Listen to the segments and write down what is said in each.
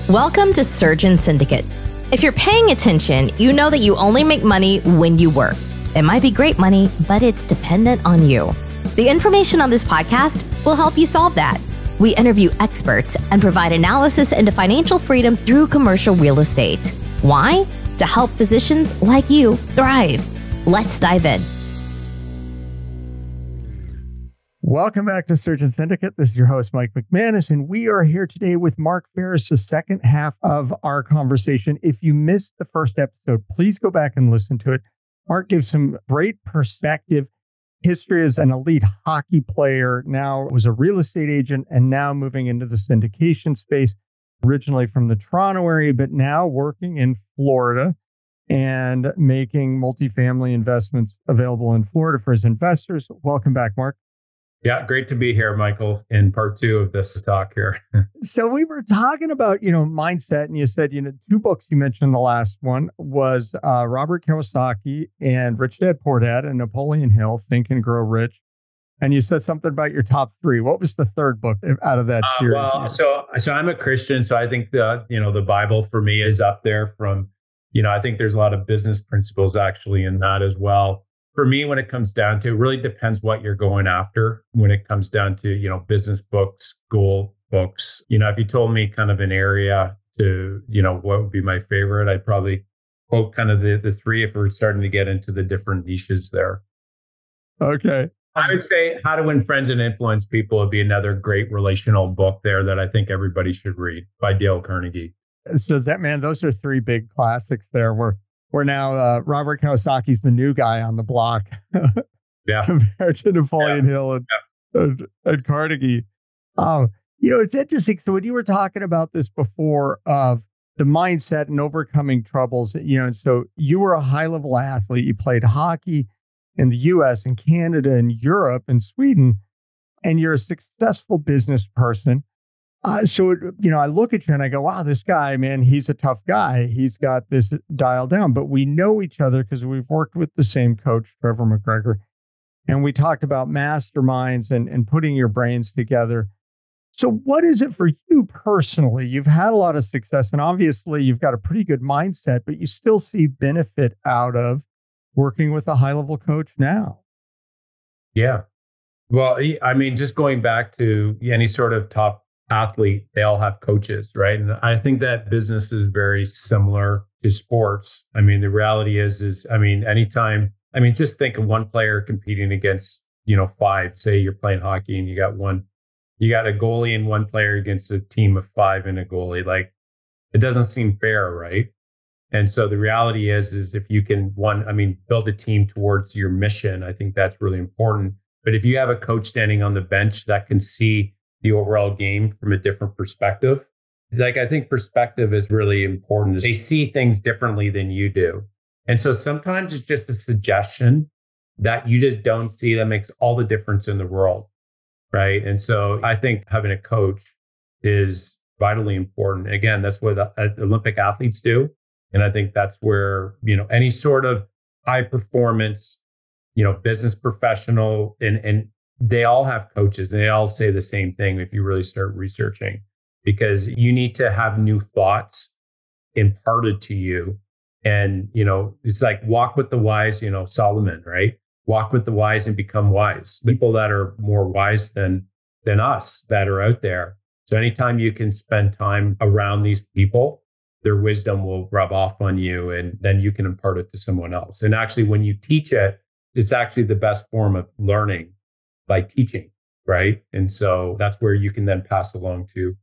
Welcome to Surgeon Syndicate. If you're paying attention, you know that you only make money when you work. It might be great money, but it's dependent on you. The information on this podcast will help you solve that. We interview experts and provide analysis into financial freedom through commercial real estate. Why? To help physicians like you thrive. Let's dive in. Welcome back to Surgeon Syndicate. This is your host, Mike McManus, and we are here today with Mark Faris, the second half of our conversation. If you missed the first episode, please go back and listen to it. Mark gives some great perspective. History as an elite hockey player, now was a real estate agent, and now moving into the syndication space, originally from the Toronto area, but now working in Florida and making multifamily investments available in Florida for his investors. Welcome back, Mark. Yeah, great to be here, Michael, in part two of this talk here. So we were talking about, mindset, and you said, two books you mentioned. The last one was Robert Kiyosaki and Rich Dad Poor Dad and Napoleon Hill, Think and Grow Rich. And you said something about your top three. What was the third book out of that series? So I'm a Christian, so I think the Bible for me is up there from, I think there's a lot of business principles actually in that as well. For me, when it comes down to, it really depends what you're going after. When it comes down to, business books, goal books, if you told me kind of an area to, what would be my favorite, I'd probably quote kind of the three if we're starting to get into the different niches there. Okay. I would say How to Win Friends and Influence People would be another great relational book there that I think everybody should read by Dale Carnegie. So those are three big classics there. We're now Robert Kiyosaki's the new guy on the block yeah. compared to Napoleon Hill and Carnegie. It's interesting. So when you were talking about this before of the mindset and overcoming troubles, and so you were a high-level athlete. You played hockey in the U.S. and Canada and Europe and Sweden, and you're a successful business person. I look at you and I go, wow, this guy, man, he's a tough guy. He's got this dialed down, but we know each other because we've worked with the same coach, Trevor McGregor. And we talked about masterminds and putting your brains together. So what is it for you personally? You've had a lot of success and obviously you've got a pretty good mindset, but you still see benefit out of working with a high-level coach now. Yeah. Well, I mean, just going back to any sort of top athlete, they all have coaches, right? And I think that business is very similar to sports. I mean, the reality is just think of one player competing against, five. Say you're playing hockey and you got a goalie and one player against a team of five and a goalie. Like, it doesn't seem fair, right? And so the reality is if you can build a team towards your mission, I think that's really important. But if you have a coach standing on the bench that can see the overall game from a different perspective. I think perspective is really important. They see things differently than you do. And so sometimes it's just a suggestion that you just don't see that makes all the difference in the world, right? And so I think having a coach is vitally important. Again, that's what Olympic athletes do. And I think that's where, any sort of high performance, business professional and they all have coaches and they all say the same thing if you really start researching, because you need to have new thoughts imparted to you. And, it's like walk with the wise, Solomon, right? Walk with the wise and become wise. People that are more wise than us that are out there. So anytime you can spend time around these people, their wisdom will rub off on you and then you can impart it to someone else. And actually, when you teach it, it's actually the best form of learning. By teaching, right? And so that's where you can then pass along to,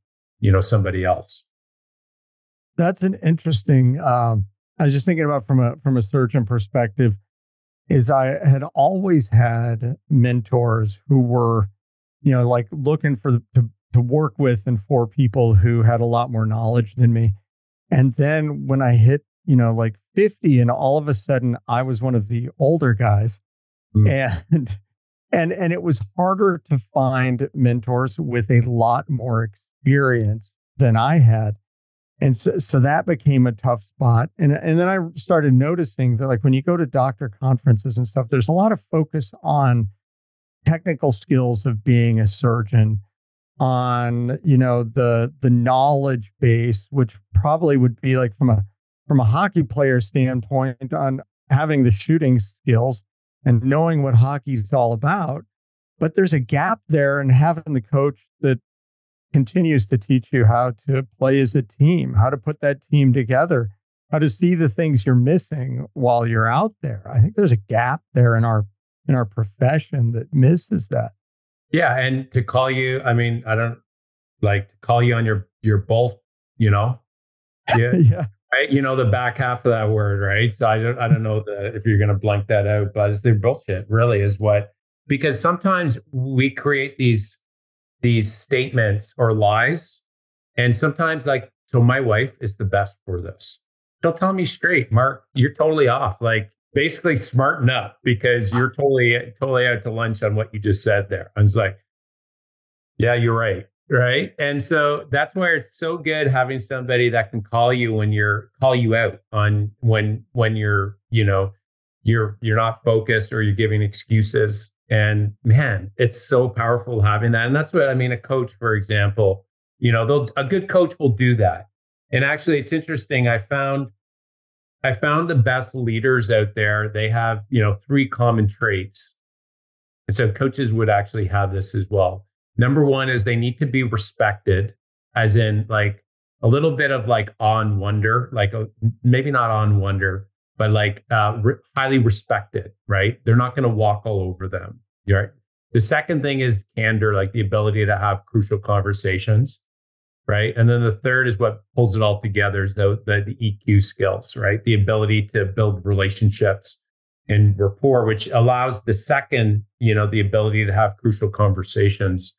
somebody else. That's an interesting, I was just thinking about from a surgeon perspective, is I had always had mentors who were, looking to work with and for people who had a lot more knowledge than me. And then when I hit, 50 and all of a sudden I was one of the older guys And it was harder to find mentors with a lot more experience than I had. And so that became a tough spot. And then I started noticing that when you go to doctor conferences and stuff, there's a lot of focus on technical skills of being a surgeon. on, the knowledge base, which probably would be like from a hockey player standpoint on having the shooting skills and knowing what hockey's all about. But there's a gap there in having the coach that continues to teach you how to play as a team, how to put that team together, how to see the things you're missing while you're out there. I think there's a gap there in our profession that misses that. Yeah. And to call you, I mean, I don't like to call you on your both, Yeah. Yeah. Right. The back half of that word, right? So I don't know if you're going to blank that out, but it's the bullshit really is because sometimes we create these statements or lies. And sometimes so my wife is the best for this. She'll tell me straight, Mark, you're totally off. Like basically smarten up because you're totally out to lunch on what you just said there. I was like, yeah, you're right. Right. And so that's where it's so good having somebody that can call you out on when you're, you're not focused or you're giving excuses. And man, it's so powerful having that. And that's what I mean. A coach, for example, a good coach will do that. And actually it's interesting. I found the best leaders out there. They have, 3 common traits. And so coaches would actually have this as well. Number one is they need to be respected, as in like a little bit of like awe and wonder, maybe not awe and wonder, but highly respected, right? They're not going to walk all over them, right? The second thing is candor, like the ability to have crucial conversations, right? And then the third is what pulls it all together is the EQ skills, right? The ability to build relationships and rapport, which allows the second, the ability to have crucial conversations,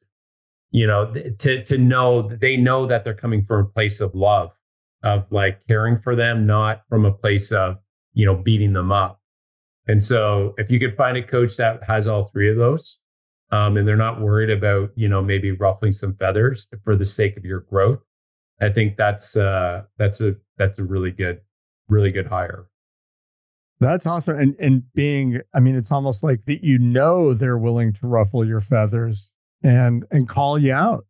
to know they know that they're coming from a place of love, of like caring for them, not from a place of, beating them up. And so if you could find a coach that has all 3 of those, and they're not worried about, maybe ruffling some feathers for the sake of your growth, I think that's a really good hire. That's awesome. And being, I mean, it's almost like that, they're willing to ruffle your feathers and call you out.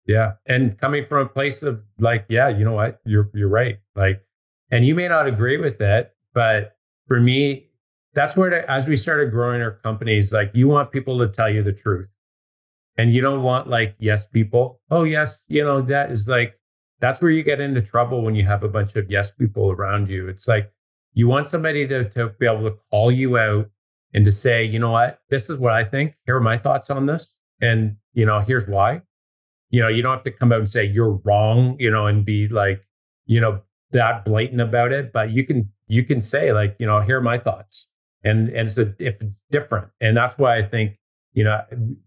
Yeah. And coming from a place of like, yeah, you know what, you're right. Like, and you may not agree with it, but for me, that's where, as we started growing our companies, like you want people to tell you the truth and you don't want like, yes, people. Oh, yes. That is like, that's where you get into trouble when you have a bunch of yes people around you. It's like, you want somebody to be able to call you out and to say, you know what, this is what I think. Here are my thoughts on this. And, here's why. You don't have to come out and say you're wrong, and be like, that blatant about it. But you can say like, here are my thoughts. And if it's different. And that's why I think,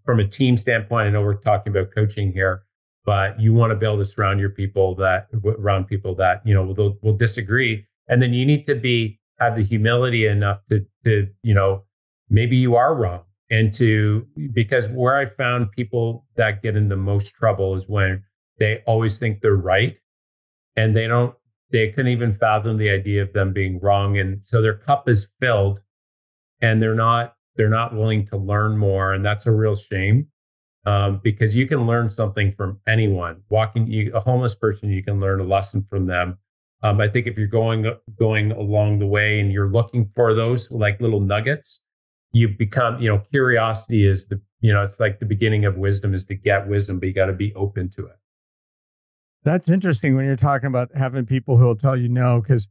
from a team standpoint, I know we're talking about coaching here, but you want to be able to surround people that will disagree. And then you need to have the humility enough to maybe you are wrong. And because where I found people that get in the most trouble is when they always think they're right and they couldn't even fathom the idea of them being wrong. And so their cup is filled and they're not willing to learn more. And that's a real shame. Because you can learn something from anyone. A homeless person, you can learn a lesson from them. I think if you're going along the way and you're looking for those like little nuggets, you become, curiosity is it's like the beginning of wisdom is to get wisdom, but you got to be open to it. That's interesting when you're talking about having people who will tell you no, because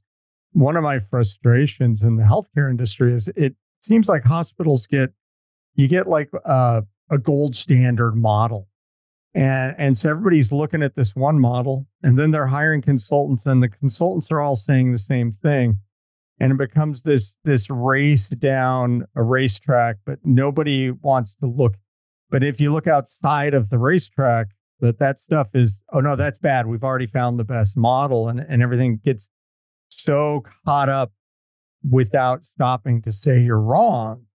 one of my frustrations in the healthcare industry is it seems like hospitals get like a gold standard model. And so everybody's looking at this one model and then they're hiring consultants and the consultants are all saying the same thing. And it becomes this race down a racetrack, but nobody wants to look. But if you look outside of the racetrack, that stuff is, oh no, that's bad. We've already found the best model and everything gets so caught up without stopping to say you're wrong.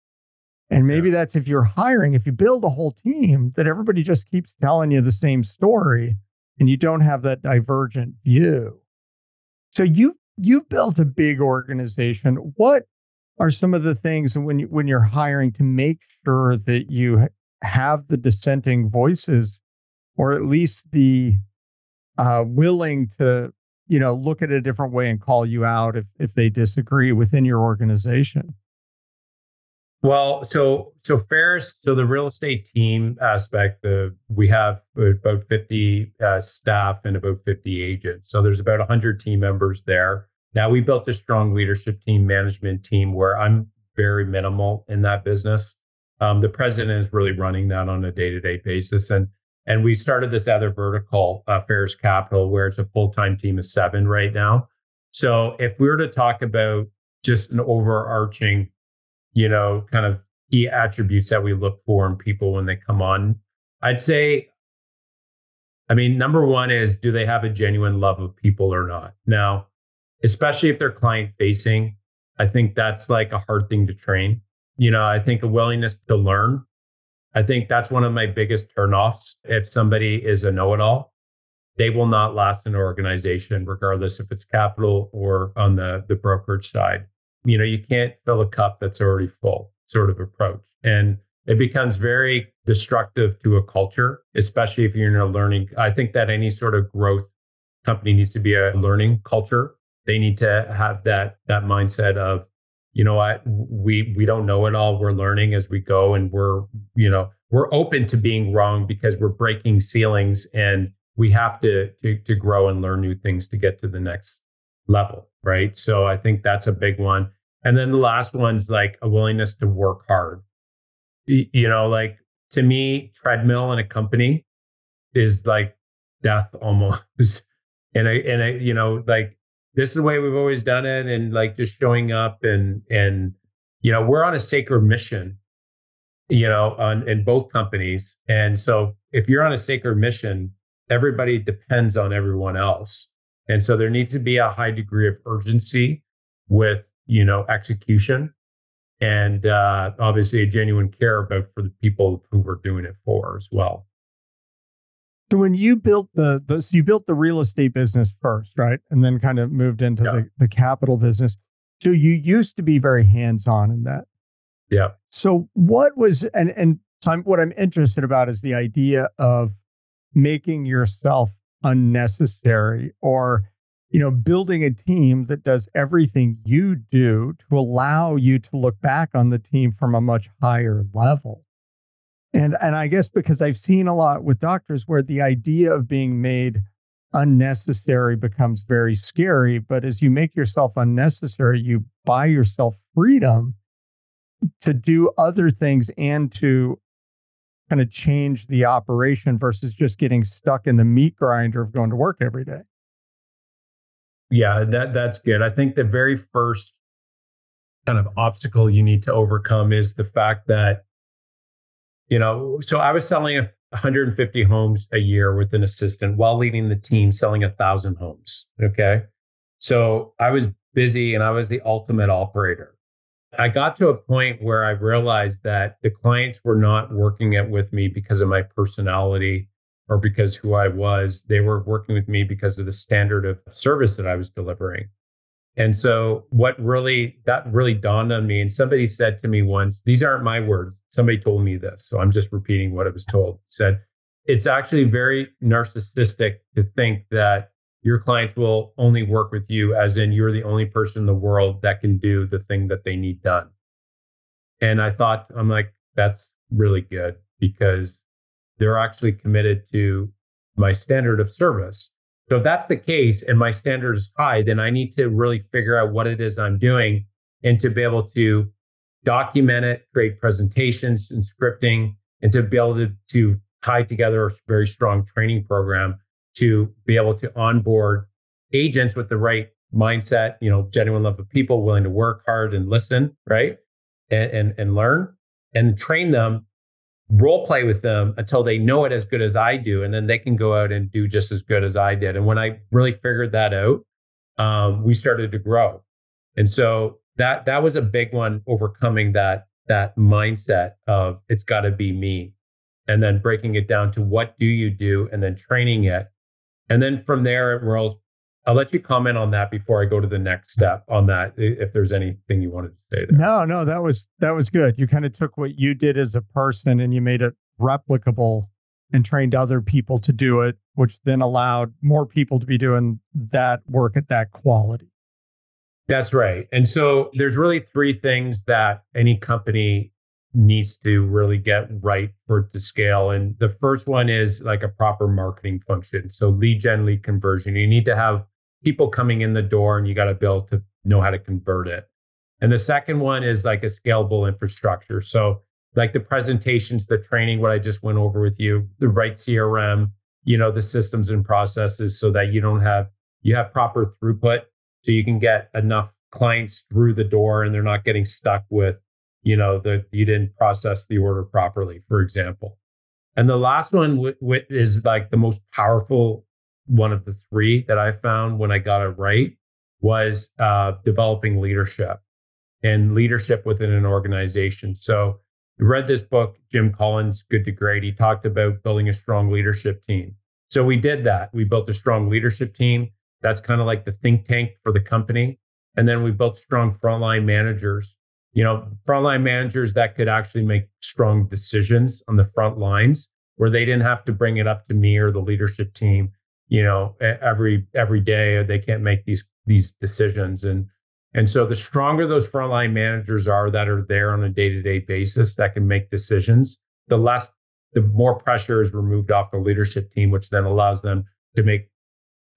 And maybe that's if you're hiring, if you build a whole team that everybody just keeps telling you the same story and you don't have that divergent view. So you've built a big organization. What are some of the things when you're hiring to make sure that you have the dissenting voices or at least the willing to, look at it a different way and call you out if they disagree within your organization? Well, so Faris, so the real estate team aspect, we have about 50 staff and about 50 agents. So there's about 100 team members there. Now we built a strong leadership team, management team, where I'm very minimal in that business. The president is really running that on a day-to-day basis, and we started this other vertical, Faris Capital, where it's a full-time team of 7 right now. So if we were to talk about just an overarching, kind of key attributes that we look for in people when they come on, I'd say, number one is, do they have a genuine love of people or not? Now, especially if they're client facing, I think that's like a hard thing to train. I think a willingness to learn. I think that's one of my biggest turnoffs. If somebody is a know-it-all, they will not last in an organization, regardless if it's capital or on the brokerage side. You can't fill a cup that's already full sort of approach. And it becomes very destructive to a culture, especially if you're in a learning. I think that any sort of growth company needs to be a learning culture. They need to have that mindset of, what, we don't know it all. We're learning as we go, and we're open to being wrong because we're breaking ceilings, and we have to grow and learn new things to get to the next level. Right. So I think that's a big one. And then the last one's like a willingness to work hard. Like, to me, treadmill in a company is like death almost. and like, this is the way we've always done it. And like, just showing up and we're on a sacred mission, in both companies. And so if you're on a sacred mission, everybody depends on everyone else. And so there needs to be a high degree of urgency with, execution, and obviously a genuine care about for the people who we're doing it for as well. So when you built you built the real estate business first, right? And then kind of moved into the capital business. So you used to be very hands-on in that. Yeah. So what was, what I'm interested about is the idea of making yourself unnecessary, or building a team that does everything you do to allow you to look back on the team from a much higher level. And I guess because I've seen a lot with doctors where the idea of being made unnecessary becomes very scary. But as you make yourself unnecessary, you buy yourself freedom to do other things and to kind of change the operation versus just getting stuck in the meat grinder of going to work every day. Yeah, that's good. I think the very first kind of obstacle you need to overcome is the fact that, so I was selling 150 homes a year with an assistant while leading the team selling 1,000 homes. Okay. So I was busy and I was the ultimate operator. I got to a point where I realized that the clients were not working with me because of my personality or because who I was. They were working with me because of the standard of service that I was delivering. And so that really dawned on me. And somebody said to me once, these aren't my words. Somebody told me this, so I'm just repeating what I was told. Said, it's actually very narcissistic to think that your clients will only work with you as in you're the only person in the world that can do the thing that they need done. And I'm like, that's really good, because they're actually committed to my standard of service. So if that's the case and my standard is high, then I need to really figure out what it is I'm doing and to be able to document it, create presentations and scripting, and to be able to tie together a very strong training program to be able to onboard agents with the right mindset, genuine love of people, willing to work hard and listen, right? And learn and train them, role play with them until they know it as good as I do. And then they can go out and do just as good as I did. And when I really figured that out, we started to grow. And so that was a big one, overcoming that mindset of it's got to be me, and then breaking it down to what do you do, and then training it. And then from there, I'll let you comment on that before I go to the next step on that, if there's anything you wanted to say there. No, that was good. You kind of took what you did as a person and you made it replicable and trained other people to do it, which then allowed more people to be doing that work at that quality. That's right. And so there's really three things that any company needs to really get right for it to scale. And the first one is like a proper marketing function. So lead gen, lead conversion. You need to have people coming in the door and you got to be able to know how to convert it. And the second one is like a scalable infrastructure. So like the presentations, the training, what I just went over with you, the right CRM, the systems and processes so that you have proper throughput so you can get enough clients through the door and they're not getting stuck with, you didn't process the order properly, for example. And the last one is like the most powerful one of the three that I found when I got it right was developing leadership and leadership within an organization. So I read this book, Jim Collins, Good to Great. He talked about building a strong leadership team. So we did that. We built a strong leadership team. That's kind of like the think tank for the company. And then we built strong frontline managers, frontline managers that could actually make strong decisions on the front lines where they didn't have to bring it up to me or the leadership team, every day, or they can't make these decisions. And so the stronger those frontline managers are that are there on a day-to-day basis that can make decisions, the more pressure is removed off the leadership team, which then allows them to make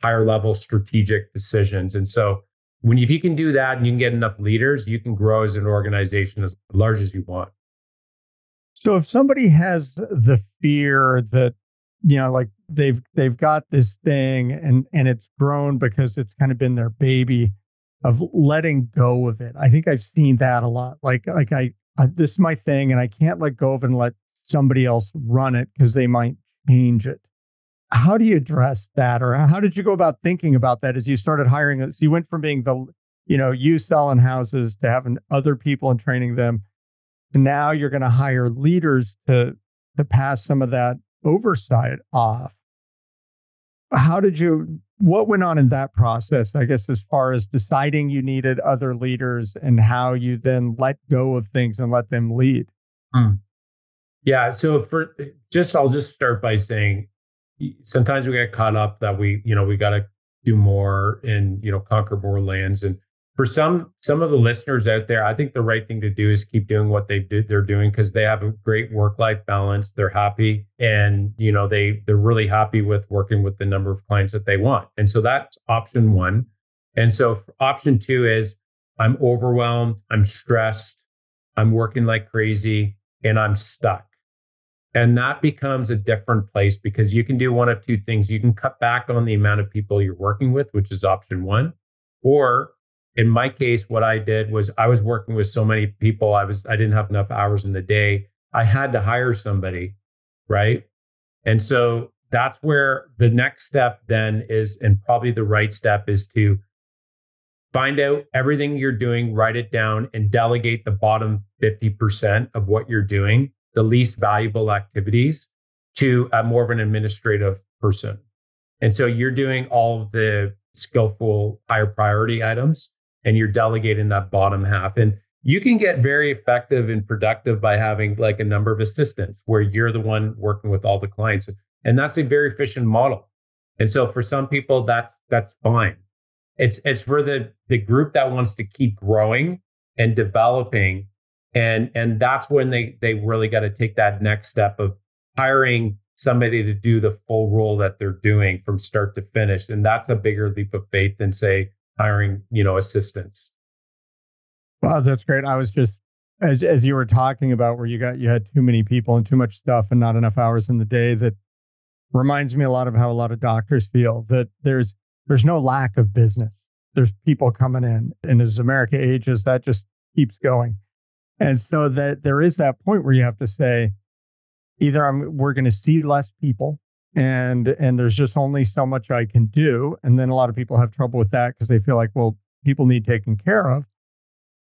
higher level strategic decisions. And so if you can do that and you can get enough leaders, you can grow as an organization as large as you want. So if somebody has the fear that, like they've got this thing and it's grown because it's kind of been their baby, of letting go of it. I think I've seen that a lot. Like this is my thing and I can't let go of it and let somebody else run it because they might change it. How do you address that? Or how did you go about thinking about that as you started hiring? So you went from being you selling houses to having other people and training them. And now you're going to hire leaders to pass some of that oversight off. What went on in that process, I guess, as far as deciding you needed other leaders and how you then let go of things and let them lead? Yeah. So I'll just start by saying, sometimes we get caught up that we got to do more and, conquer more lands. And for some of the listeners out there, I think the right thing to do is keep doing what they're doing because they have a great work-life balance. They're happy and, they're really happy with working with the number of clients that they want. And so that's option one. And so option two is I'm overwhelmed, I'm stressed, I'm working like crazy, and I'm stuck. And that becomes a different place because you can do one of two things. You can cut back on the amount of people you're working with, which is option one. Or in my case, what I did was I was working with so many people. I didn't have enough hours in the day. I had to hire somebody, right? And so that's where the next step then is, and probably the right step is to find out everything you're doing, write it down, and delegate the bottom 50% of what you're doing, the least valuable activities, to more of an administrative person. And so you're doing all of the skillful, higher priority items, and you're delegating that bottom half. And you can get very effective and productive by having like a number of assistants where you're the one working with all the clients. And that's a very efficient model. And so for some people, that's fine. It's for the group that wants to keep growing and developing. And that's when they really got to take that next step of hiring somebody to do the full role that they're doing from start to finish. And that's a bigger leap of faith than, say, hiring, assistants. Wow, that's great. I was just, as you were talking about where you had too many people and too much stuff and not enough hours in the day, that reminds me a lot of how a lot of doctors feel, that there's no lack of business. There's people coming in. And as America ages, that just keeps going. And so that there is that point where you have to say, either we're going to see less people and there's just only so much I can do. And then a lot of people have trouble with that because they feel like, well, people need taken care of.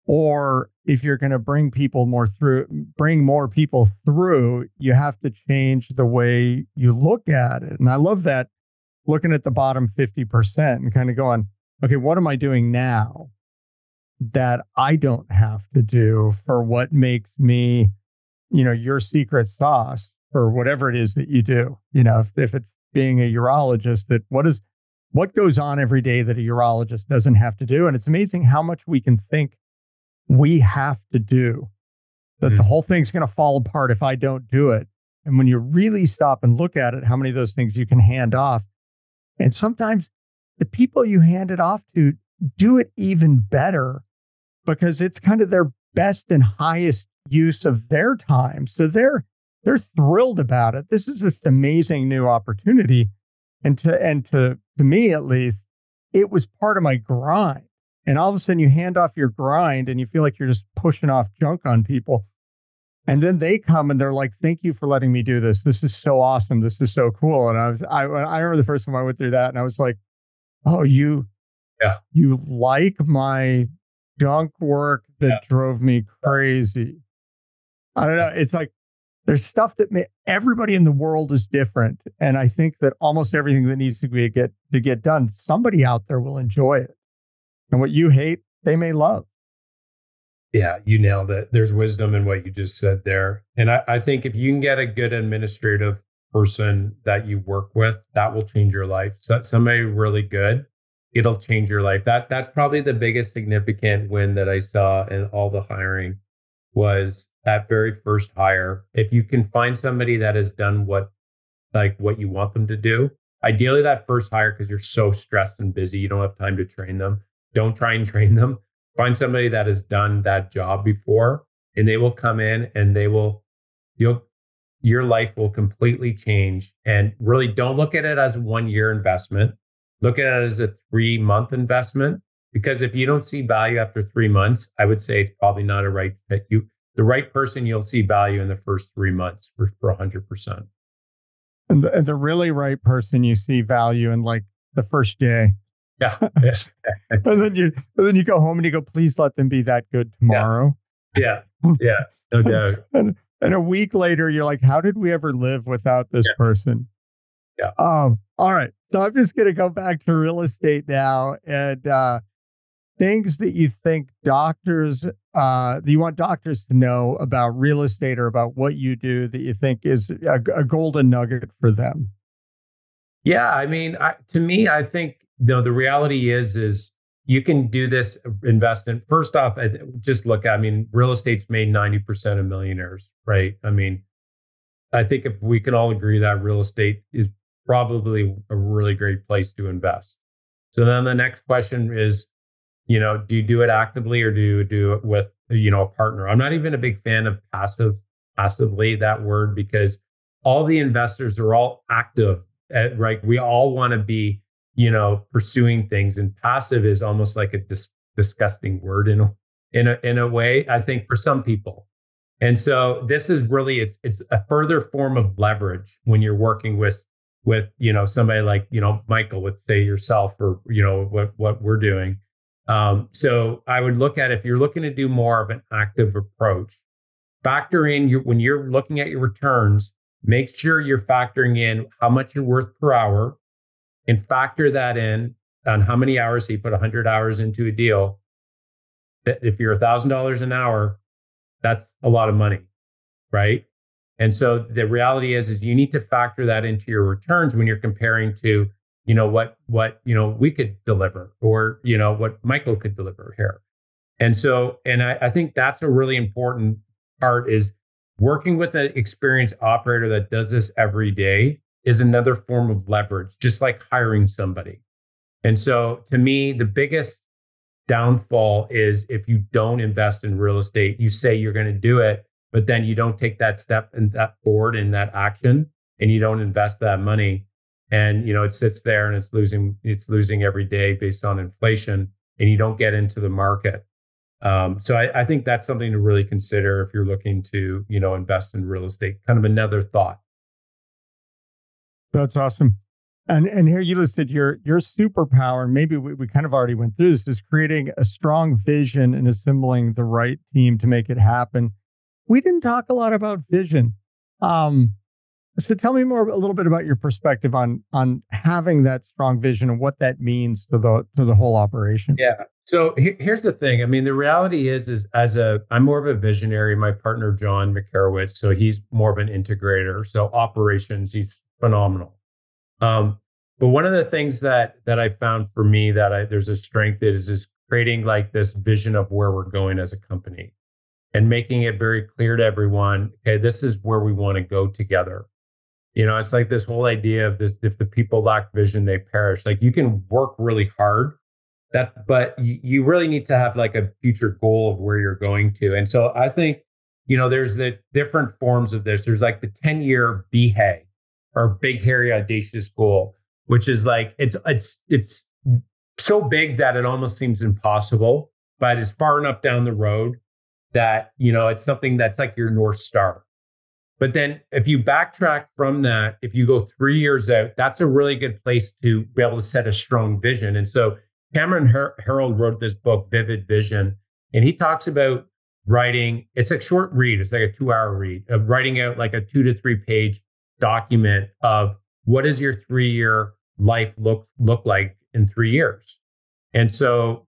Or if you're going to bring more people through, you have to change the way you look at it. And I love that, looking at the bottom 50% and kind of going, okay, what am I doing now that I don't have to do for what makes me, your secret sauce for whatever it is that you do. If it's being a urologist, that what goes on every day that a urologist doesn't have to do. And it's amazing how much we can think we have to do, that the whole thing's going to fall apart if I don't do it. And when you really stop and look at it, how many of those things you can hand off. And sometimes the people you hand it off to do it even better because it's kind of their best and highest use of their time. So they're thrilled about it. This is this amazing new opportunity. And to me, at least, it was part of my grind. And all of a sudden you hand off your grind and you feel like you're just pushing off junk on people. And then they come and they're like, thank you for letting me do this. This is so awesome. This is so cool. And I remember the first time I went through that and I was like, oh, you like my junk work that drove me crazy. I don't know. It's like, there's stuff that everybody in the world is different. And I think that almost everything that needs to get done, somebody out there will enjoy it. And what you hate, they may love. Yeah, you nailed it. There's wisdom in what you just said there. And I think if you can get a good administrative person that you work with, that will change your life. So somebody really good, it'll change your life. That's probably the biggest significant win that I saw in all the hiring was that very first hire. If you can find somebody that has done what you want them to do, ideally that first hire, because you're so stressed and busy, you don't have time to train them. Don't try and train them. Find somebody that has done that job before, and they will come in and your life will completely change. And really don't look at it as a 1-year investment. Look at it as a 3-month investment, because if you don't see value after 3 months, I would say it's probably not a right fit. The right person, you'll see value in the first 3 months for 100%. And the really right person, you see value in like the first day. Yeah. and then you go home and you go, please let them be that good tomorrow. Yeah. No doubt. and a week later, you're like, how did we ever live without this person? Yeah. All right. So I'm just going to go back to real estate now and things that you think that you want doctors to know about real estate or about what you do that you think is a golden nugget for them. Yeah. I mean, to me, I think, the reality is you can do this investment. First off, just look at, real estate's made 90% of millionaires, right? I think if we can all agree that real estate is probably a really great place to invest. So then the next question is, do you do it actively or do you do it with, a partner? I'm not even a big fan of passively, that word, because all the investors are all active, right? We all want to be pursuing things, and passive is almost like a disgusting word in a way, I think, for some people. And so this is really, it's a further form of leverage when you're working with somebody like, Michael, let's say yourself, or, what we're doing. So I would look at, if you're looking to do more of an active approach, factor in when you're looking at your returns, make sure you're factoring in how much you're worth per hour, and factor that in on how many hours. So you put 100 hours into a deal. That if you're $1,000 an hour, that's a lot of money, right? And so the reality is you need to factor that into your returns when you're comparing to, what we could deliver, or what Michael could deliver here. And so, I think that's a really important part, is working with an experienced operator that does this every day is another form of leverage, just like hiring somebody. And so to me, the biggest downfall is if you don't invest in real estate, you say you're going to do it, but then you don't take that step and that forward in that action, and you don't invest that money. And, it sits there and it's losing every day based on inflation, and you don't get into the market. So I think that's something to really consider if you're looking to, invest in real estate. Kind of another thought. That's awesome. And here you listed your superpower, and maybe we kind of already went through this, is creating a strong vision and assembling the right team to make it happen. We didn't talk a lot about vision. So tell me a little bit about your perspective on having that strong vision and what that means to the whole operation. Yeah. So here's the thing. I mean, the reality is I'm more of a visionary. My partner, John McCarowitz, so he's more of an integrator. So operations, he's phenomenal. Um, but one of the things that I found for me there's a strength is creating like this vision of where we're going as a company and making it very clear to everyone, okay, this is where we want to go together. It's like this whole idea of this, if the people lack vision, they perish. Like you can work really hard but you really need to have like a future goal of where you're going to. And so I think, there's the different forms of this. There's like the 10-year BHAG or big, hairy, audacious goal, which is like, it's so big that it almost seems impossible, but it's far enough down the road that, it's something that's like your North Star. But then if you backtrack from that, if you go 3 years out, that's a really good place to be able to set a strong vision. And so Cameron Herold wrote this book, Vivid Vision, and he talks about writing. It's a short read. It's like a 2-hour read of writing out like a 2 to 3 page document of what does your 3-year life look like in 3 years. And so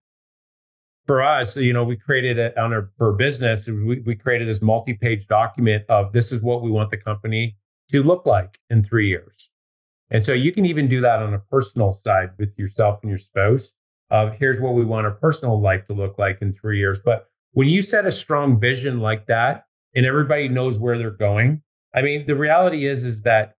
for us, we created for business, we created this multi-page document of this is what we want the company to look like in 3 years. And so you can even do that on a personal side with yourself and your spouse. Here's what we want our personal life to look like in 3 years. But when you set a strong vision like that and everybody knows where they're going, I mean, the reality is that,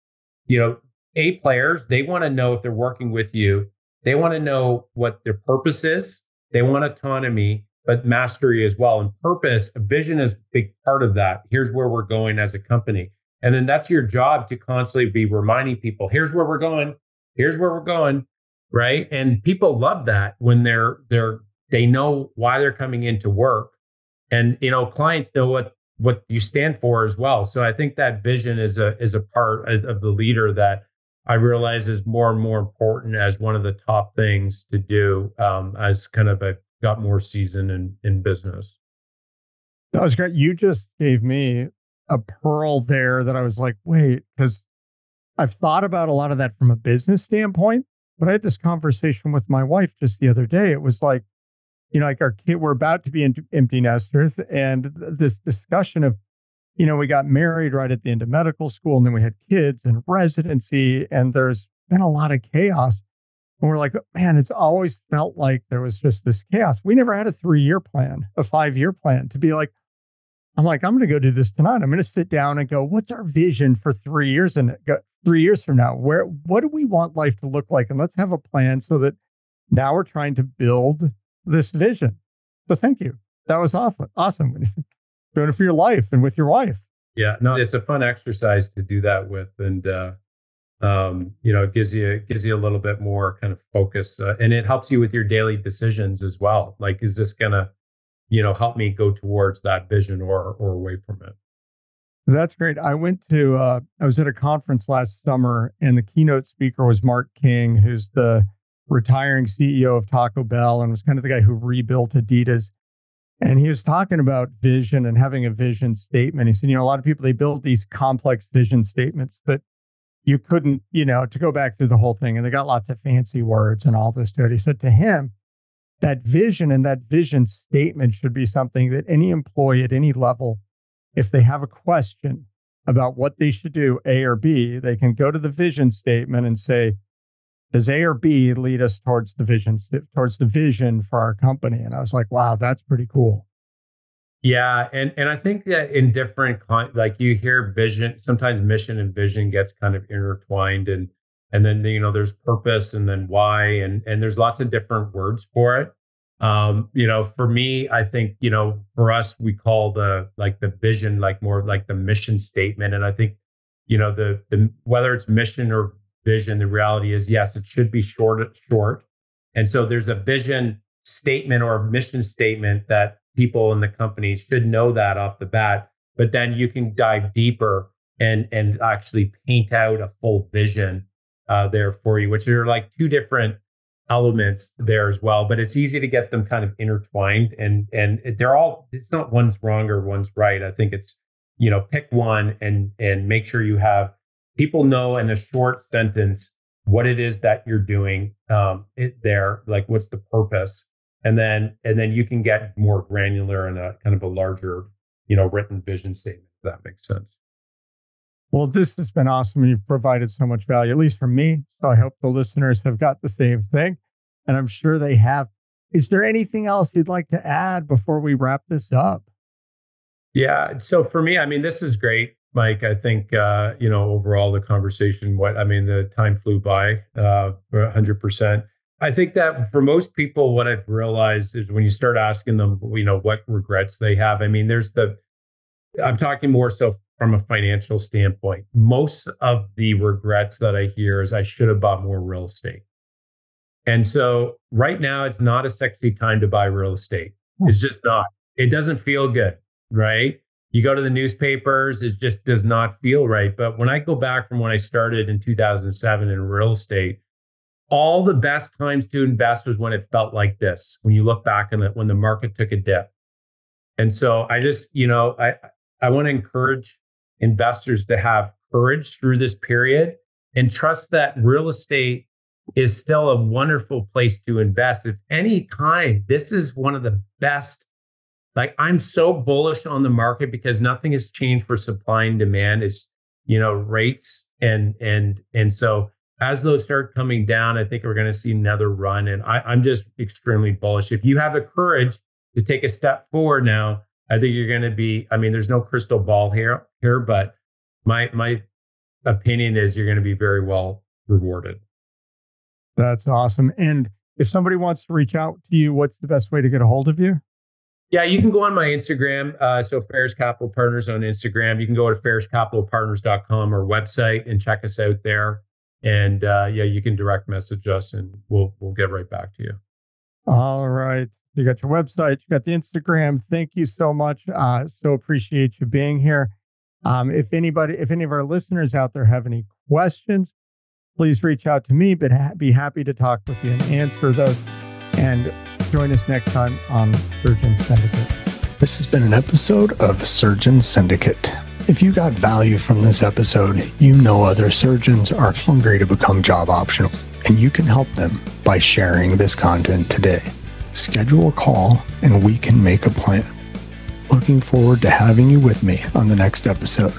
A players, they want to know if they're working with you, they want to know what their purpose is. They want autonomy, but mastery as well. And purpose, vision is a big part of that. Here's where we're going as a company. And then that's your job to constantly be reminding people, here's where we're going. Here's where we're going. Right. And people love that when they know why they're coming into work, and, clients know what you stand for as well. So I think that vision is a part of the leader that I realize is more and more important as one of the top things to do as kind of got more season in business. That was great. You just gave me a pearl there that I was like, wait, because I've thought about a lot of that from a business standpoint. But I had this conversation with my wife just the other day. It was like, like our kid, we're about to be empty nesters. And this discussion of, we got married right at the end of medical school, and then we had kids and residency, and there's been a lot of chaos. And we're like, man, it's always felt like there was just this chaos. We never had a 3-year plan, a 5-year plan to be like, I'm going to go do this tonight. I'm going to sit down and go, what's our vision for 3 years? And 3 years from now, what do we want life to look like? And let's have a plan so that now we're trying to build this vision. So thank you. That was awesome. Doing it for your life and with your wife. Yeah, no, it's a fun exercise to do that with. And, it gives you a little bit more kind of focus and it helps you with your daily decisions as well. Like, is this going to, help me go towards that vision or away from it? That's great. I was at a conference last summer, and the keynote speaker was Mark King, who's the retiring CEO of Taco Bell and was kind of the guy who rebuilt Adidas. And he was talking about vision and having a vision statement. He said, a lot of people, they build these complex vision statements that you couldn't, to go back through the whole thing. And they got lots of fancy words and all this to it. He said to him, that vision and that vision statement should be something that any employee at any level, if they have a question about what they should do, A or B, they can go to the vision statement and say, does A or B lead us towards the vision for our company? And I was like, wow, that's pretty cool. Yeah. And I think that in different, like you hear vision, sometimes mission and vision gets kind of intertwined, and then, there's purpose and then why, and there's lots of different words for it. For me, I think, for us, we call the vision, like more like the mission statement. And I think, the whether it's mission or vision, the reality is, yes, it should be short. And so there's a vision statement or a mission statement that people in the company should know that off the bat, but then you can dive deeper and actually paint out a full vision there for you, which are like two different elements there as well. But it's easy to get them kind of intertwined, and it's not one's wrong or one's right. I think it's, pick one and make sure you have people know in a short sentence what it is that you're doing like what's the purpose, And then you can get more granular in a kind of a larger, written vision statement, if that makes sense. Well, this has been awesome. You've provided so much value, at least for me. So I hope the listeners have got the same thing. And I'm sure they have. Is there anything else you'd like to add before we wrap this up? Yeah. So for me, I mean, this is great, Mike. I think, overall the conversation, the time flew by 100%. I think that for most people, what I've realized is when you start asking them, what regrets they have. I mean, I'm talking more so from a financial standpoint. Most of the regrets that I hear is I should have bought more real estate. And so right now, it's not a sexy time to buy real estate. It's just not. It doesn't feel good, right? You go to the newspapers, it just does not feel right. But when I go back from when I started in 2007 in real estate, all the best times to invest was when it felt like this, when you look back on it, when the market took a dip. And so I just, I want to encourage investors to have courage through this period and trust that real estate is still a wonderful place to invest. If any time, this is one of the best. Like, I'm so bullish on the market because nothing has changed for supply and demand. It's, rates and so as those start coming down, I think we're going to see another run. And I'm just extremely bullish. If you have the courage to take a step forward now, I think you're going to be, there's no crystal ball here, but my opinion is you're going to be very well rewarded. That's awesome. And if somebody wants to reach out to you, what's the best way to get a hold of you? Yeah, you can go on my Instagram. So Faris Capital Partners on Instagram. You can go to fariscapitalpartners.com or website and check us out there. And you can direct message us and we'll get right back to you. All right. You got your website, you got the Instagram. Thank you so much. So appreciate you being here. If any of our listeners out there have any questions, please reach out to me, but be happy to talk with you and answer those. And join us next time on Surgeon Syndicate. This has been an episode of Surgeon Syndicate. If you got value from this episode, you know other surgeons are hungry to become job optional, and you can help them by sharing this content today. Schedule a call and we can make a plan. Looking forward to having you with me on the next episode.